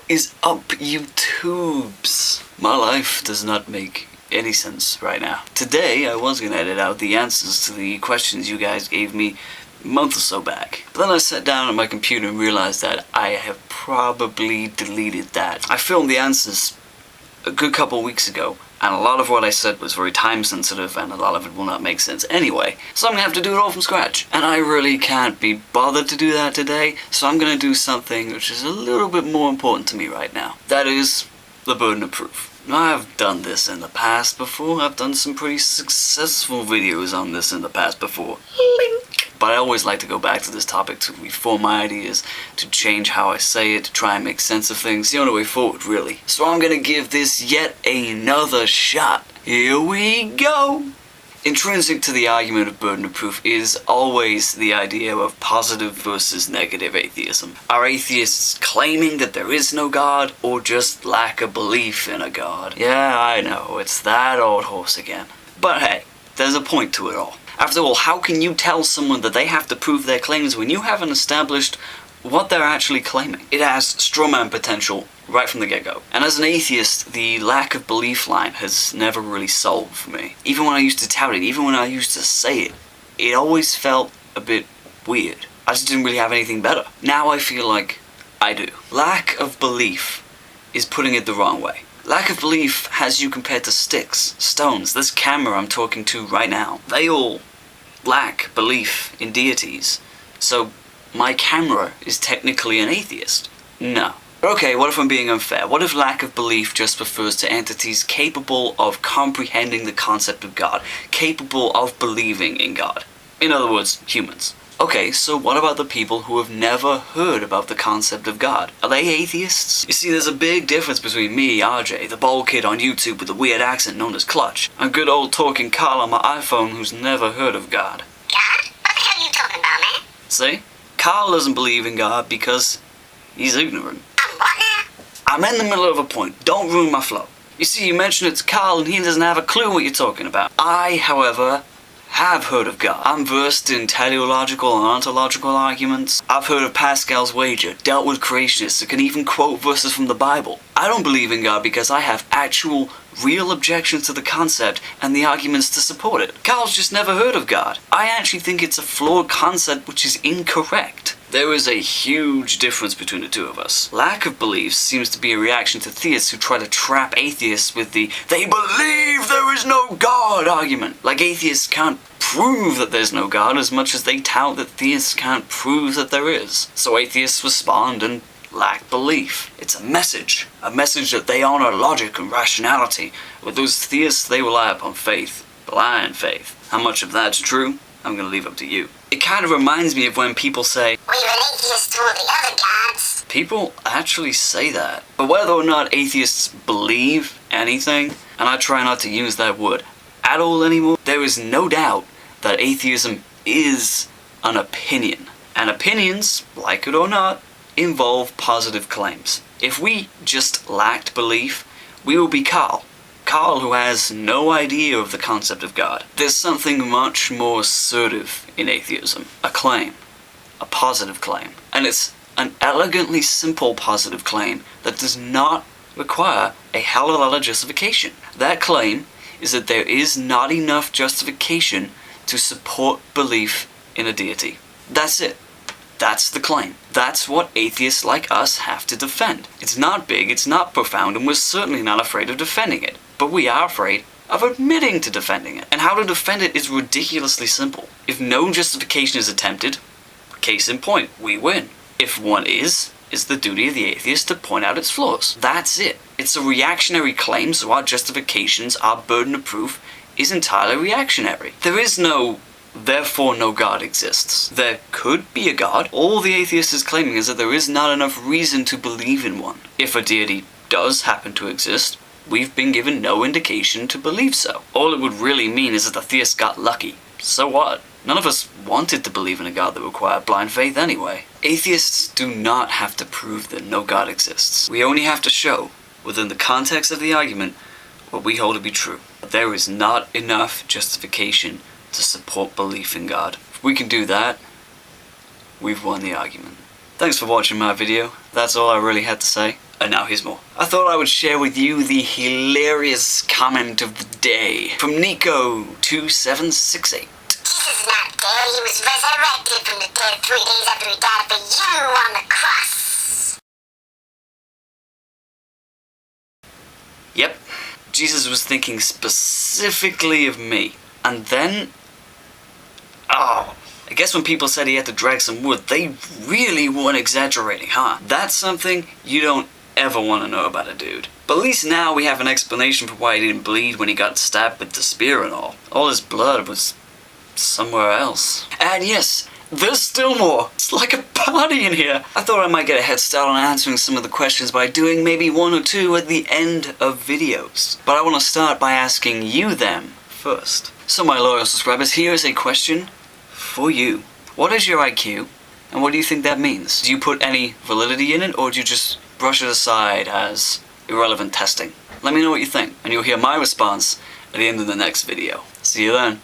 is up, YouTubes? My life does not make any sense right now. Today, I was gonna edit out the answers to the questions you guys gave me a month or so back. But then I sat down at my computer and realized that I have probably deleted that. I filmed the answers a good couple weeks ago, and a lot of what I said was very time sensitive, and a lot of it will not make sense anyway. So I'm gonna have to do it all from scratch. And I really can't be bothered to do that today, so I'm gonna do something which is a little bit more important to me right now. That is the burden of proof. I've done this in the past before. I've done some pretty successful videos on this in the past before. But I always like to go back to this topic to reform my ideas, to change how I say it, to try and make sense of things. It's the only way forward, really. So I'm gonna give this yet another shot. Here we go! Intrinsic to the argument of burden of proof is always the idea of positive versus negative atheism. Are atheists claiming that there is no God, or just lack of belief in a God? Yeah, I know, it's that old horse again. But hey, there's a point to it all. After all, how can you tell someone that they have to prove their claims when you haven't established what they're actually claiming? It has strawman potential right from the get-go. And as an atheist, the lack of belief line has never really solved for me. Even when I used to tout it, even when I used to say it, it always felt a bit weird. I just didn't really have anything better. Now I feel like I do. Lack of belief is putting it the wrong way. Lack of belief has you compared to sticks, stones, this camera I'm talking to right now. They all lack belief in deities. So my camera is technically an atheist. No. Okay, what if I'm being unfair? What if lack of belief just refers to entities capable of comprehending the concept of God, capable of believing in God? In other words, humans. Okay, so what about the people who have never heard about the concept of God? Are they atheists? You see, there's a big difference between me, RJ, the bald kid on YouTube with a weird accent known as Clutch, and good old talking Carl on my iPhone who's never heard of God. God? What the hell are you talking about, man? See? Carl doesn't believe in God because he's ignorant. What now? I'm in the middle of a point. Don't ruin my flow. You see, you mentioned it to Carl and he doesn't have a clue what you're talking about. I, however, have heard of God. I'm versed in teleological and ontological arguments. I've heard of Pascal's wager, dealt with creationists, and can even quote verses from the Bible. I don't believe in God because I have actual, real objections to the concept and the arguments to support it. Carl's just never heard of God. I actually think it's a flawed concept which is incorrect. There is a huge difference between the two of us. Lack of belief seems to be a reaction to theists who try to trap atheists with the "they believe there is no God" argument. Like atheists can't prove that there's no God as much as they tout that theists can't prove that there is. So atheists respond and lack belief. It's a message that they honor logic and rationality. With those theists, they rely upon faith, blind faith. How much of that's true? I'm gonna leave up to you. It kind of reminds me of when people say, "We're an atheist to all the other gods." People actually say that. But whether or not atheists believe anything, and I try not to use that word at all anymore, there is no doubt that atheism is an opinion. And opinions, like it or not, involve positive claims. If we just lacked belief, we would be Carl. Carl, who has no idea of the concept of God. There's something much more assertive in atheism. A claim. A positive claim. And it's an elegantly simple positive claim that does not require a hell of a lot of justification. That claim is that there is not enough justification to support belief in a deity. That's it. That's the claim. That's what atheists like us have to defend. It's not big, it's not profound, and we're certainly not afraid of defending it. But we are afraid of admitting to defending it. And how to defend it is ridiculously simple. If no justification is attempted, case in point, we win. If one is the duty of the atheist to point out its flaws. That's it. It's a reactionary claim, so our justifications, our burden of proof, is entirely reactionary. There is no "therefore no God exists." There could be a God. All the atheist is claiming is that there is not enough reason to believe in one. If a deity does happen to exist, we've been given no indication to believe so. All it would really mean is that the theist got lucky. So what? None of us wanted to believe in a God that required blind faith anyway. Atheists do not have to prove that no God exists. We only have to show, within the context of the argument, what we hold to be true. There is not enough justification to support belief in God. If we can do that, we've won the argument. Thanks for watching my video. That's all I really had to say. And now here's more. I thought I would share with you the hilarious comment of the day from Nico2768. Jesus is not dead. He was resurrected from the dead 3 days after he died for you on the cross. Yep, Jesus was thinking specifically of me. And then, I guess when people said he had to drag some wood, they really weren't exaggerating, huh? That's something you don't ever want to know about a dude. But at least now we have an explanation for why he didn't bleed when he got stabbed with the spear and all. All his blood was somewhere else. And yes, there's still more. It's like a party in here. I thought I might get a head start on answering some of the questions by doing maybe 1 or 2 at the end of videos. But I want to start by asking you them first. So my loyal subscribers, here is a question for you. What is your IQ? And what do you think that means? Do you put any validity in it, or do you just brush it aside as irrelevant testing? Let me know what you think, and you'll hear my response at the end of the next video. See you then.